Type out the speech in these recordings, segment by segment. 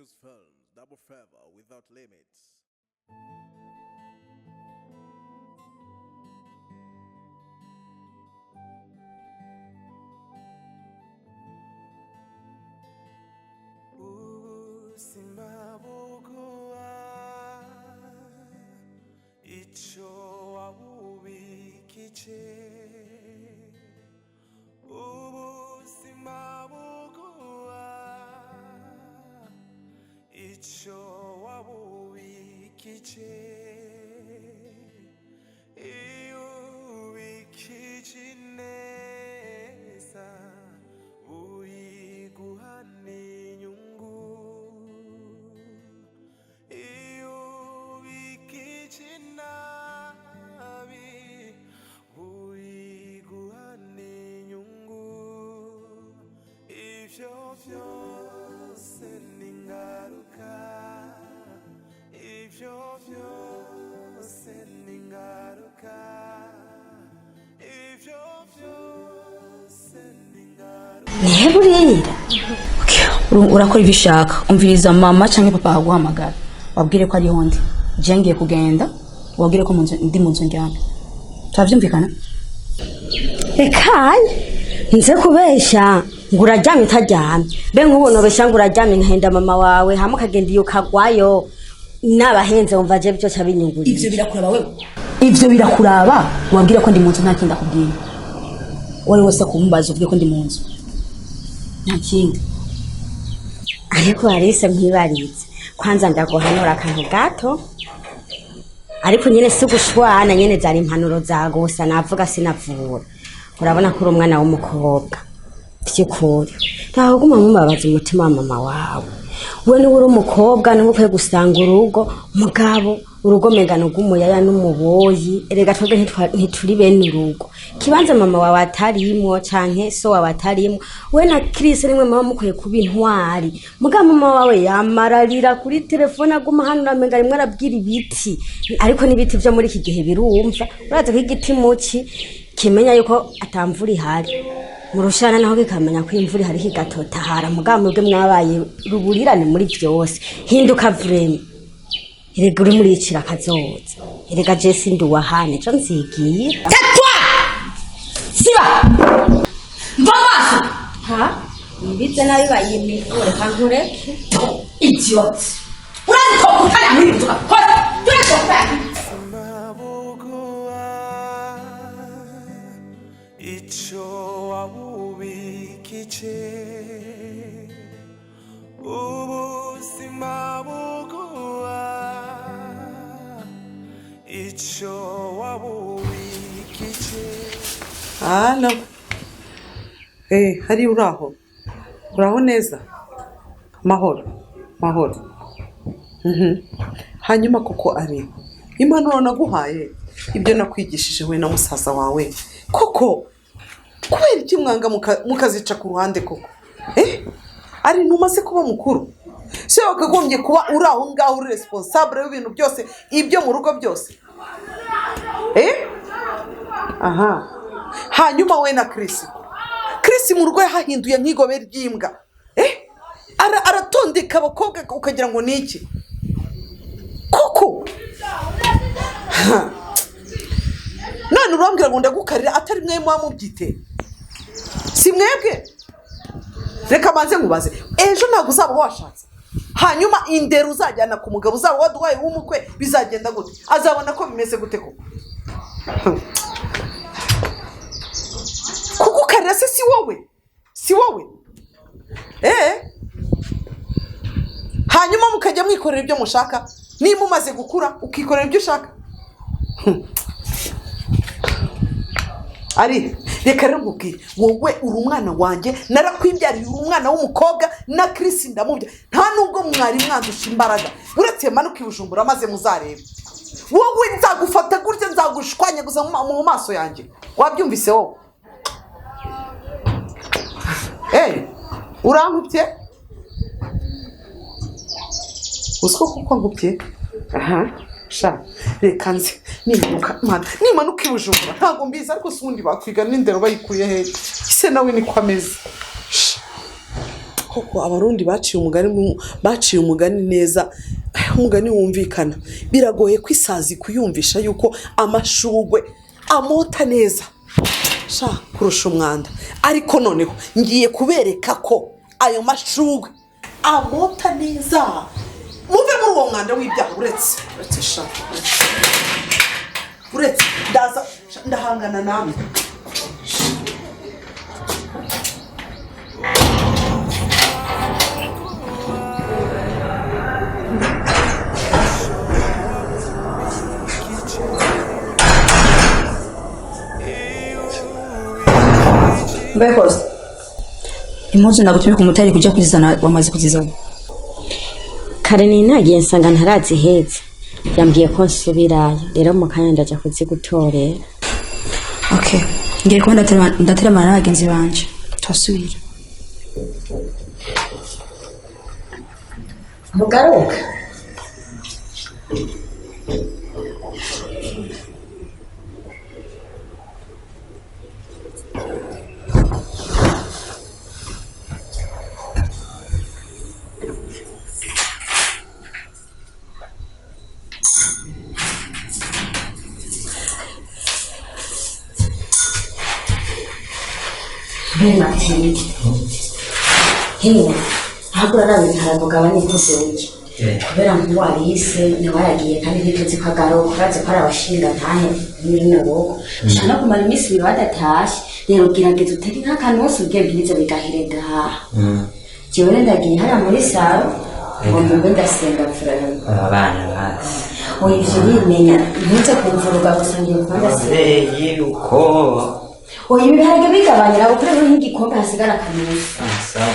use films, double favor without limits. Neburira urakora ibishaka umviriza mama canke papa aguhamagara wabwire ko ari hondi je ngiye kugenda wabwire ko ndi munzu njyana twavyumvikana ekaye nze kubesha ngurajyamye utajyamye be nkubona besha ngurajyamye nkahenda mama wawe hamwe kagenda iyo kagwayo nabahenze umva je byo cabinyungurira ivyo birakuraba wewe ivyo birakuraba wabwire ko ndi munzu nta kinda kubwira wari wese kumbaza uvuge ko ndi munzu nakindi ariko Alice nkibarize kwanza ndagohanura akantu gato ariko nyene sigushwana nyene zari impanuro zago gusa navuga sinavura urabona ko umwana w'umukobwa by'ukuri ntaho guma mubabaza umutima wa mama wawe we ni uri umukobwa n'umukwe gusanga urugo mugabo urugo megano gumuyaya n'umuboyi erega twebwe ntituri bene urugo kibanza mama wawe atarimo canke so wawe atarimo we na Chris rimwe mama mukwiye kuba intwari mugabo mama wawe yamararira kuri telefone aguma hano ramenga rimwe arabwira ibiti ariko n'ibiti byo muri iki gihe birumva uraza ko igiti muki kimenya yuko atamvura ihari murushana naho bikamenya ko imvura ihari higatotahara mugabo mwebwe mwabaye ruburirane muri byose hinduka vreme erega uri muri ikira kazoza erega Jesse nduwahane cyo nzigiye tatwa siba mvamaso ha mbitse nayo bayimikore kankureke idiot urazi ko kutana muri byo hoya turashaka icho wabubikiche ubuzima buguha icho wabubikiche. Halo. Hari uraho neza mahoro hanyuma koko ari impanuro naguhaye ibyo nakwigishije we na musaza wawe koko kubera iki mwanga mukazica ku ruhande koko ari ntumaze kuba mukuru se wakagombye kuba uraho ngaho uri responsable y'ibintu byose ibyo mu rugo byose aha hanyuma we na Chris mu rugo yahinduye nk'igobe ry'imbwa aratondeka abakobwa ukagira ngo niki koko none urambwira ngo ndagukarira atari mwe mubyite si mwebwe reka manze nkubaze ejo ntabwo uzaba washatse hanyuma indero uzajyana ku mugabo uzaba waduhaye w'umukwe bizagenda gute azabona ko bimeze gute koko kugukarira se si wowe hanyuma mukajya mwikorera ibyo mushaka niba umaze gukura ukikorera ibyo ushaka ari reka rero nkubwire wowe uri umwana wanjye narakwibyariye uri umwana w'umukobwa na Chris ndamubya nta nubwo mwari mwandusha imbaraga uretse manuka ibujumbura maze muzarebe wowe nzagufata gutya nzagushwanya gusa mu maso yanjye wabyumvise wowe urankubye usko kuko nkubye aha sha reka nzi nimanuka ibujumbura ntago mbizi ariko si ubundi bakwiga n'indero bayikuye he ise nawe niko ameze koko abarundi baciye umugani neza, umugani wumvikana. Biragoye ko isazi kuyumvisha yuko amashugwe amota neza sha kurusha umwanda, ariko noneho ngiye kubereka ko ayo mashugwe amota neza. Muve muri uwo mwanda w'ibyaha. Uretse sha uretse ndaza ndahangana namwe. Bekoze impuzu nagutumye ku mutari kujya kuzizana wamaze kuzizana. Kare ninagiye nsanga ntarazihetse, yambwiye ko nsubirayo, rero mu kanya ndaja kuzigutorera. Okay, ngiye ko ndatera amara abagenzi banje twasubira. Mugaruka Mardi. Hino, hakura nawe ntaragabanye kose wiki. Kubera ngo warise nabayagiye kandi biteze kwagaruka urazi ko arabashinga ntahe n'ino boko. Shana kumara imisi bibadatashe, rero girageza utari nk'akantu wose ubwebwiriza bigahirega. Jewe ndagiye hara muri saro, ngo mbe ndasenga furana. Abana basi. Oya ivyo bimenya, ntuze kumvuruga gusa ngiye kwanda se. Yiruko. Oya ibiharage bigabanyira ukureba nk'igikombe hasigara akanusu. Sawa.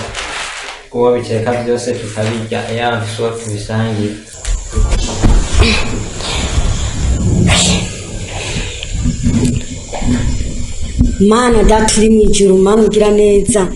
Kuba biceka byose tukabirya yabiswa kubisangira. Mana daturi mwijuru, Mana ugira neza.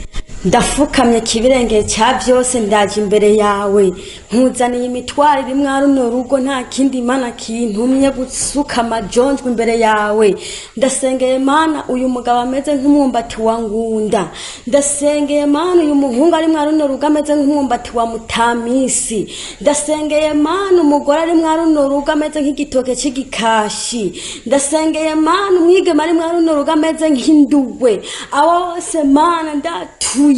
Ndafukamye kibirengeye cya byose ndaje imbere yawe, nkuzaniye imitwaro iri mwaruno rugo nta kindi Mana kintumye gusuka amajonjwe imbere yawe. Ndasengeye Mana uyu mugabo ameze nk'umwumbati wa ngunda, ndasengeye Mana uyu muhungu ari mwaruno rugo ameze nk'umwumbati wa mutamisi, ndasengeye Mana umugore ari mwaruno rugo ameze nk'igitoke cy'igikashi, ndasengeye Mana umwigeme ari mwaruno rugo ameze nk'indugwe. Abo bose Mana ndatuye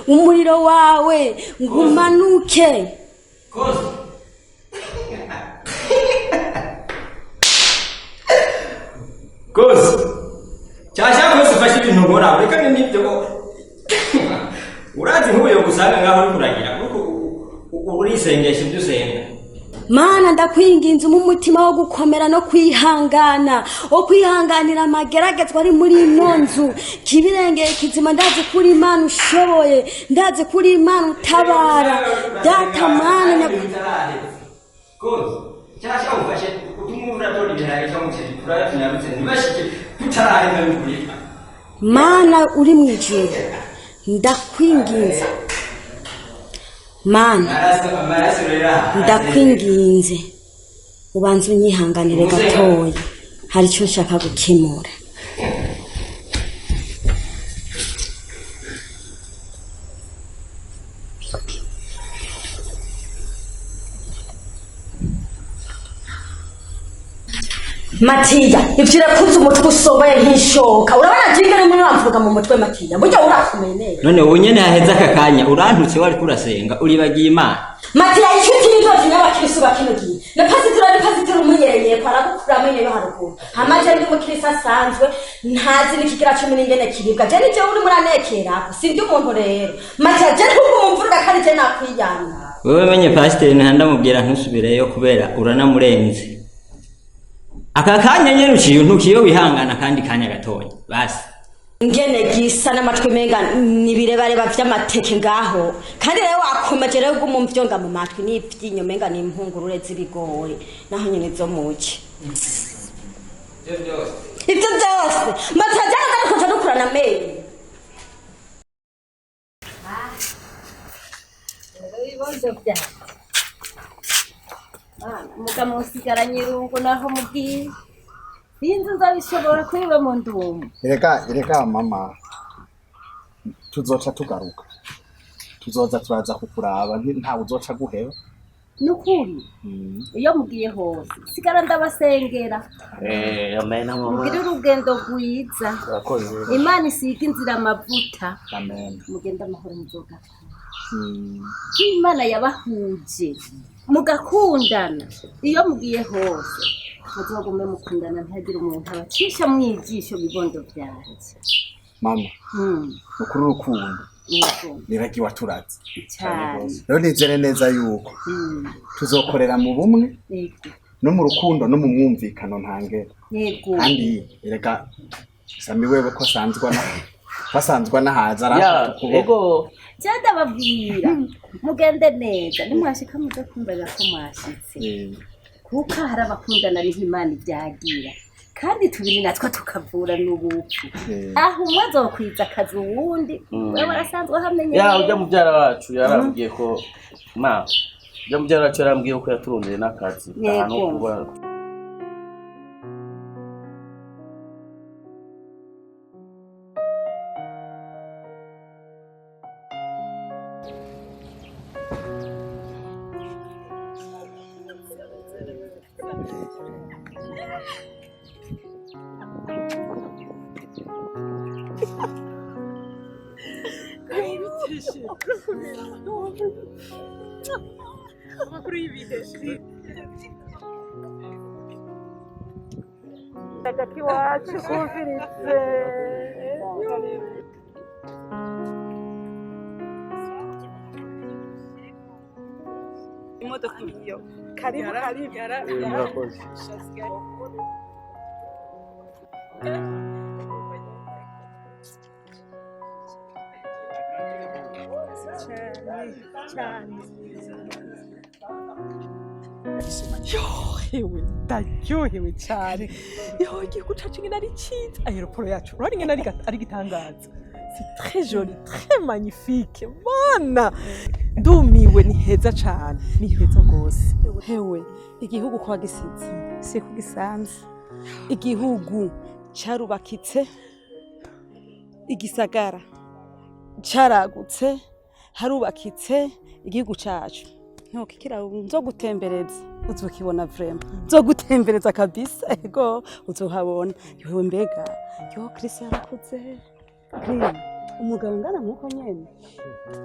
umuriro wawe ngumanuke. Kozi cyashya kose fashe ibintu nkora reka n'ibyo urazi nk'uyo gusanga ngaho uri kuragira kuko urisengesha ibyo usenga. Mana ndakwinginze mu mutima wo gukomera no kwihangana, wo kwihanganira amageragezwa ari muri ino nzu. Kibirengeye kizima ndazi kuri Imana ushoboye, ndazi kuri Imana utabara. Data Mana Kozi cyashya ufashe utumura tori bihari cyo mukiri kuraya tunyarutse nibashike tutararenga n'ukuri. Mana uri mu ijuru ndakwinginze, Mana ndakwinginze ubanze unyihanganire gatoya, hari icyo nshaka gukemura. Matiya, ivira kuza umutwe usobaye nk'ishoka. Urabona jingana muri wamvuga mu mutwe Matiya. Burya urakumeneye. None unyene haheza akakanya urantutse wari kurasenga uribagiye Imana. Matiya inshuti n'inzozi n'abakristo bakinogiye. Na pasitoro umunyereye kwa aragukura amenye yo haruguru. Amaje ndi mukristo asanzwe ntazi n'ikigira 10 n'ingene kiribwa. Je nije uri muranekera. Sindi umuntu rero. Matiya je ntumumvuruga kandi je nakwiyana. Wewe menye pasiteri ntandamubwira ntusubireyo kubera uranamurenze. Aka kanya nyene uciye ntukiyo wihangana kandi kanya gatonya basi. Ngene gisa n'amatwe menga nibirebare bavy'amateke ngaho. Kandi rero wakomeje rero gumumvyonga mu matwi n'ivyinyo menga n'impungurure z'ibigori naho nyene zo muci. Ivyo byose matajana ndakuja dukurana meye. Ibibazo bya muga musigaranye irungu naho mubwiye sinzi nzabishobora kwiba mu ndumu. Reka mama tuzoca tuzoza turaza kukuraba ntawe uzoca guheba nukuri iyo mugiye hose sigara ndabasengera amen mugire urugendo rwiza Imana isiga inzira amavuta amen mugende amahoro muzoga Imana yabahuje mugakundana iyo mugiye hose muzogume mukundana ntihagire umuntu abacisha mwijisho bibondo byanje mama ukuri urukundo niragiwa turatse rero nizere neza yuko tuzokorera mu bumwe no mu rukundo no mu mwumvikano ntangere kandi erega Sammy wewe ko basanzwa nahaza arafata ukuboko cyada babwira mugende neza nimwashika muze kumberera ko mwashitse kuko hari abakundana n'Imana ibyagira kandi tubiri natwe tukavura n'ubupfu aho umwe azokwiza akazi uwundi wewe arasanzwe hamenye ujya mubyara wacu yarambwiye ko ujya mubyara wacu yarambwiye ko yaturondeye n'akazi ahantu kuba amakuru y'ibihe hagati wacu kumviritse imodoka iyo karibu murakoze yohewe ndaryohewe cyane igihugu cacu nyine ari cyiza aeroport yacu urabona nyine ari gitangaza c'est très joli très magnifique bana ndumiwe ni heza cyane ni heza rwose hewe igihugu kwa gisize si kugisanze igihugu carubakitse igisagara caragutse harubakitse igihugu cacu ntukikira nzogutembereza uzokibona vraiment nzogutembereza kabisa ego uzohabona yewe mbega yo Chris yarakuze umugabo ngana nkuko nyene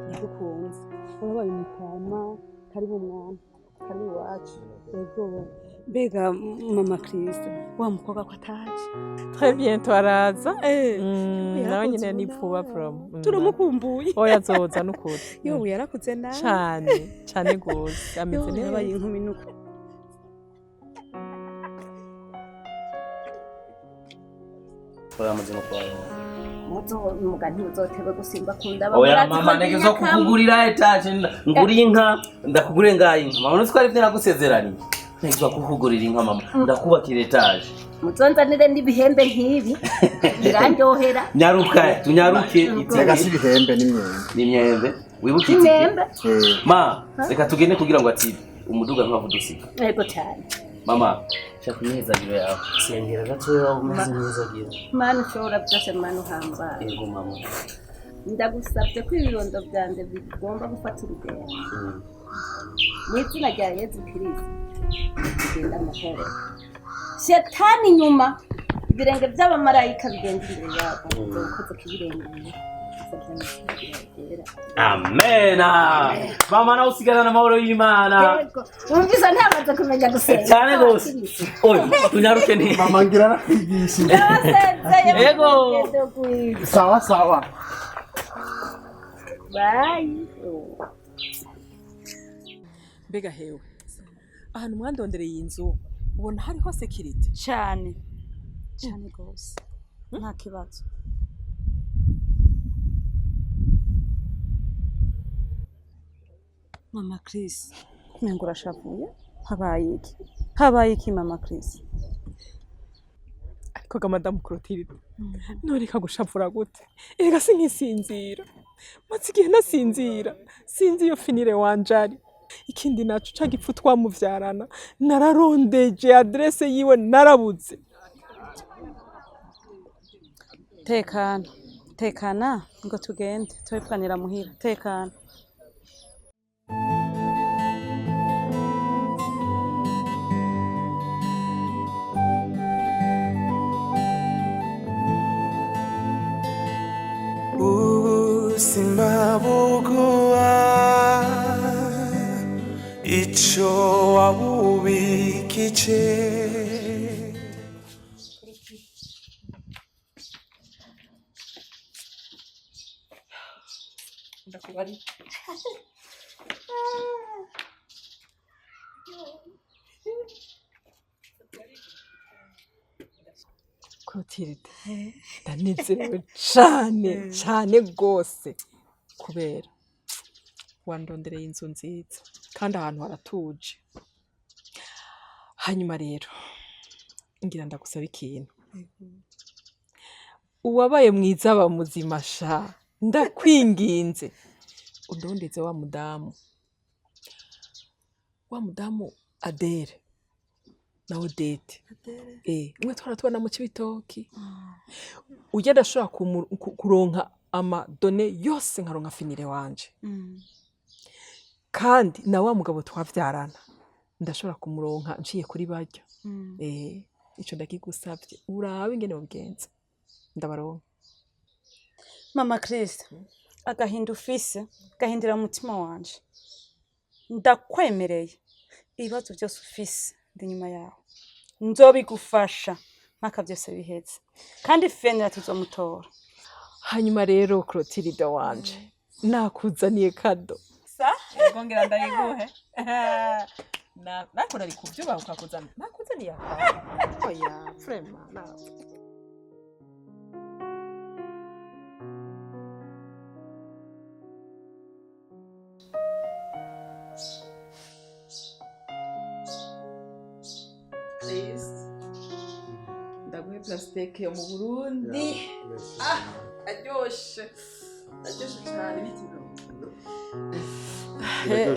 ndagukunze urabaye umutama karibu mwana karibu wacu ego mbega mama Chris wa mukobwa ko ataje très bien twaraza nawe nyine nipfuba from turamukumbuye oya zoza nukuri yo yarakuze nawe cyane gose ameze neza yabaye inkumi nuko twamaze no kwayo umugani uzotebe gusimba kunda oya mama negezo kukugurira etaje nguri inka ndakugure ngayi inka mama nutwari vye nagusezerani negezo kukugurira inka mama ndakubakira etaje muzonzanire n'ibihembe nk'ibi birandyohera tunyaruke itega si ibihembe n'imyembe wibuke imyembe ma reka tugende kugira ngo ati umuduga nkavudusiga yego cyane mama shaka imyezagiro yawe sengera gatoya umaze imyezagiro mana ushobora byose mana uhamba yego mama ndagusabye ko ibibondo byanjye bigomba gufata urugendo mu izina rya Yezu Kristo bigenda amahoro shetani inyuma ibirenge by'abamarayika bigenda imbere yabo ukoze kibirengeye amena mama na usigana na mahoro y'Imana umvise ntamaze kumenya gusenga cyane gose oya tunyaruke ni mama ngira nakwigisha yego sawa bye mbega hewe ahantu mwandondereye inzu ubona hariho security cyane gose nta kibazo mama Chris nengo urashavuye habaye iki mama Chris ariko ga madame Clotilde noreka gushavura gute ega sinkisinzira matsi gihe nasinzira sinzi iyo finire wanjari ikindi nacu cagipfu twamuvyarana nararondeje adresse yiwe narabuze tekana ngo tugende twepfanira muhira tekana 나보고 이초 와우비키체 ndakubari Clotilde ndanezerewe cane cane gose kubera wandondereye inzu nziza kandi ahantu haratuje. Hanyuma rero ngira ndagusaba ikintu, uwabaye mwiza aba muzima sha, ndakwinginze undondeze wa mudamu Adele na Odete umwe twaratubona mu Cibitoki ugenda ashobora kuronka amadone yose nkaronka Finlin wanje kandi na wa mugabo twavyarana ndashobora kumuronka nciye kuri baryo ico ndakigusavye urabe ingene mubigenza ndabaronka. Mama Chris, agahinda ufise gahindira mu mutima wanje, ndakwemereye ibibazo byose ufise ndi nyuma yawe, nzobigufasha mpaka byose biheze kandi Finlin tuzomutora. Hanyuma rero Clotilde wanje nakuzaniye kado ngongera ndayiguhe nakora ari kuvyuba ukakuzana nakuzaniye oya frema na ndaguhe plastique yo mu Burundi aryoshe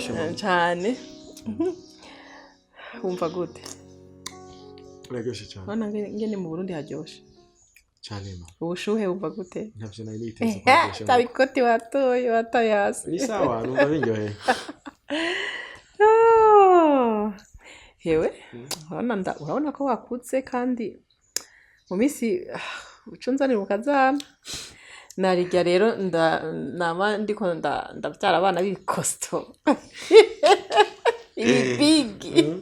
cyane cyane wumva gute? Uraryoshe cyane. Bana ngene mu Burundi haryoshe cyane ma. Ubushuhe wumva gute? Ntavyo nari niteze kuryosha. Tabikoti watoye watayasi. Ni sawa numva binyohe. Hewe urabona ko wakutse kandi mu minsi ucunzanira ukazana narijya rero nama ndiko ndabyara abana b'ibikosto ibigi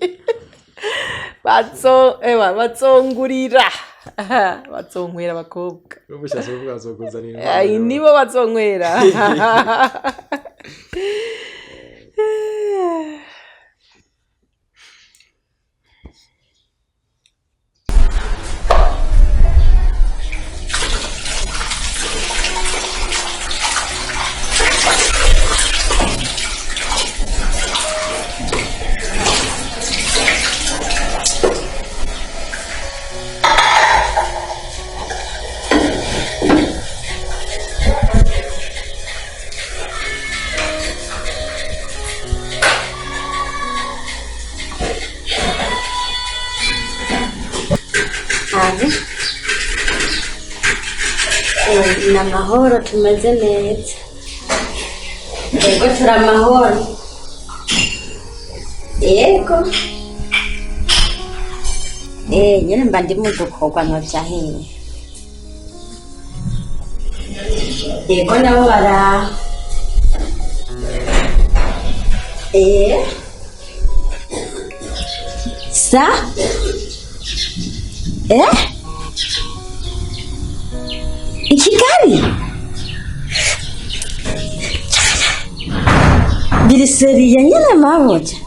bazongurira bazonkwera abakobwa ubushatse kuvuga bazokuzanira ai nibo bazonkwera na mahoro tumeze neza yego turi amahoro yego nyine mba ndi mu dukorwa nkavyahiye yego nabo bara sa i Kigali biri seriya nyine mabuja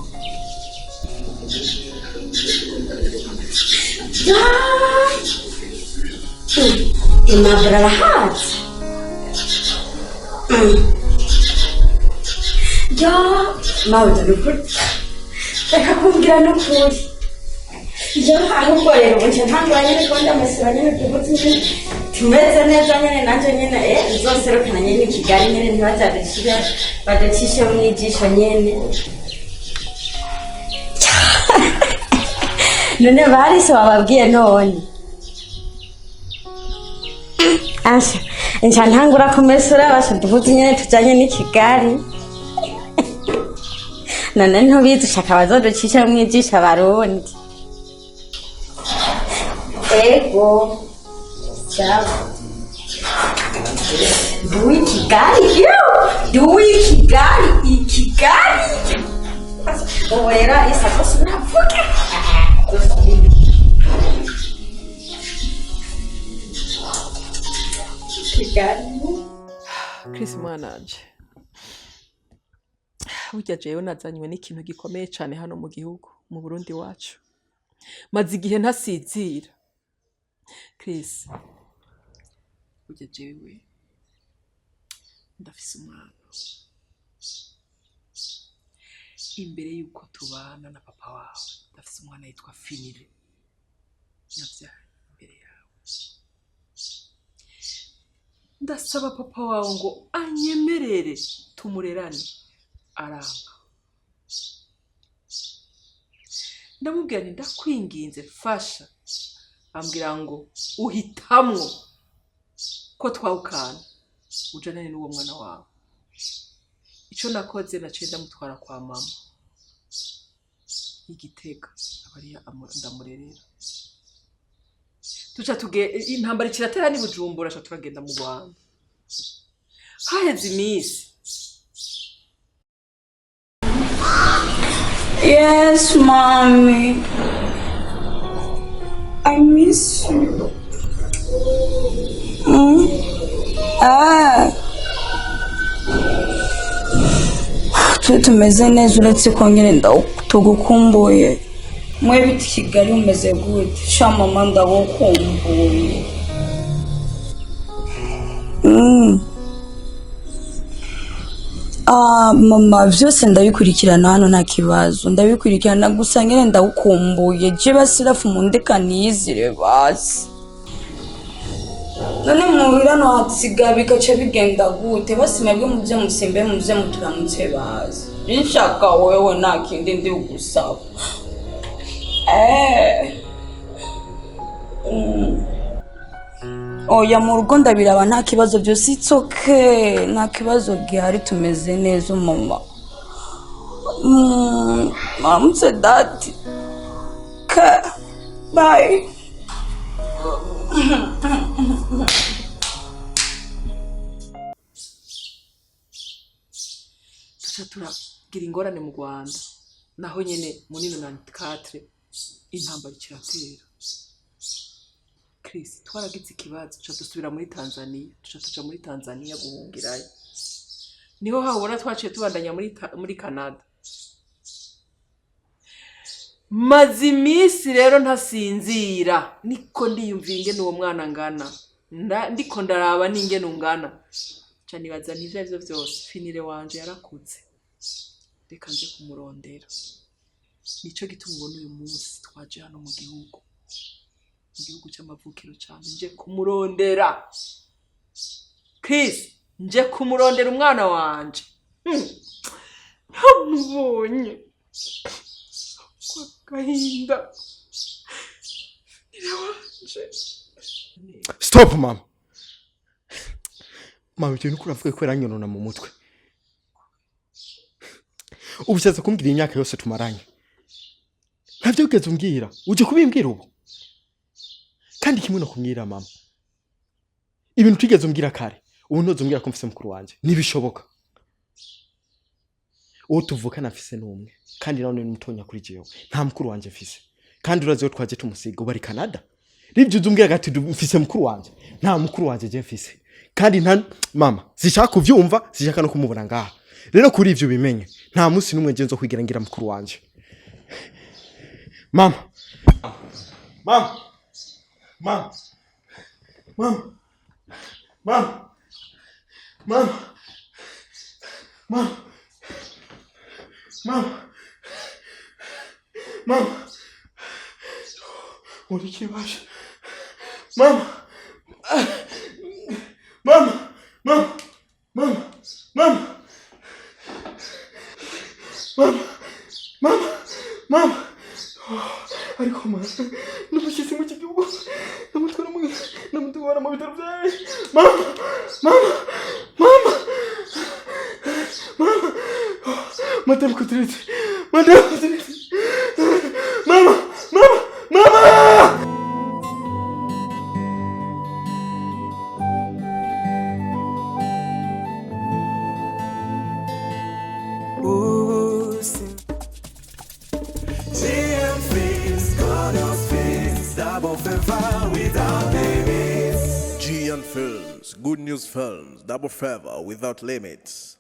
imabura rahatse mabuja nukuri reka kumbwira nukuri ahubwo rero ubu ntangura nyine ko ndamesera nyine tugutse tumeze neza nyine nanjye nyine uzoserukana nyine i Kigali nyine badacishe umwigisho nyine none barise wababwiye none asha nca ntangura kumesura basha duhuze nyine tujanye n'i Kigali none ntubizi ushaka bazoducishe umwigisha abarundi ego sawa Duwikigali ikigali owera isakosi navuga Chris mwananje burya jewe nazanywe n'ikintu gikomeye cyane hano mu gihugu mu Burundi wacu maze igihe ntasizira Chris burya jewe ndafise umwana imbere yuko tubana na papa wawe ndafise umwana yitwa Finlin navyaye imbere yawe ndasaba papa wawe ngo anyemerere tumurerane aranga ndamubwira nti ndakwinginze fasha ambwira ngo uhitamwo ko twawukana ujanane n'uwo mwana wawe ico nakoze naciye ndamutwara kwa mama igitega abariya ndamurerera tuca intambara ikiratera ni Bujumbura aca turagenda mu Rwanda haheze iminsi. Yes, mommy. I miss you. Tumeze neza uretse ko nyine tugukumbuye. Mwe biti Kigali umeze gute? Sha mama ndagukumbuye. Mama vyose ndabikurikirana hano nta kibazo. Ndabikurikirana gusa nyine ndagukumbuye. Je basirafu mundeka nizire basi. None muhira no hatsiga bikace bigenda gute? Basi mwebwe muvye musimbe muvye muturamutse bazi. Nshaka wewe nta kindi ndi ugusaba. Oya mu rugo ndabiraba nta kibazo byose it's okay. Nta kibazo gihari tumeze neza mama. Barimutse daddy. Bye. Tuca turagira ingorane mu Rwanda naho nyene muri 94 intambara ikiratera. Chris twaragize ikibazo tuca dusubira muri Tanzania tuca muri Tanzania guhungirayo niho habona twaciye tubandanya muri Canada. Maze iminsi rero ntasinzira niko ndiyumvinge n'uwo mwana ngana ndiko ndaraba n'ingene ungana ca nibaza n'ivyo vyose Finire wanje yarakutse reka nje kumurondera nico gituma n'uyu munsi twaje hano mu gihugu cy'amavukiro cyane nje kumurondera. Chris nje kumurondera umwana wanje ntamubonye kwa gahinda wanje. Stop mama. Mama cyo nukura avuga ko yaranyonona mu mutwe. Ubushatse kumbwira imyaka yose tumaranye. Ntavyo ugeze umbwira. Uje kubimbwira ubu. Kandi kimwe no kumwira mama. Ibintu tigeze umbwira kare. Ubu ntozumbwira ko mfise mukuru wanje. Nibishoboka. Uwo tuvukana afise n'umwe. Kandi nawe ni mutonya kuri jewe. Nta mukuru wanje mfise. Kandi urazi yo twaje tumusiga bari Canada. Ribyo uzumbwira gati mfise mukuru wanje. Nta mukuru wanje je mfise. Kandi nta mama zishaka kuvyumva zishaka no kumubona ngaha. Rero kuri ivyo bimenye nta munsi numwe ngenzo kwigira ngira mukuru wanje. Mama. Mama. Mama. Mama. Mama. Mama. Mama. Mama. Mama. What did you watch? Mama. Mama. Mama. Mama. Mama. Mama. Mama. Mama. Ariko mama. Nubashyize mu kigihugu. Namutwara mu bitaro byawe. Mama. Mama. Mama. Mama. Madame Kutrite. Madame Kutrite. Mama. Mama. Mama. Good News Films, double favor without limits.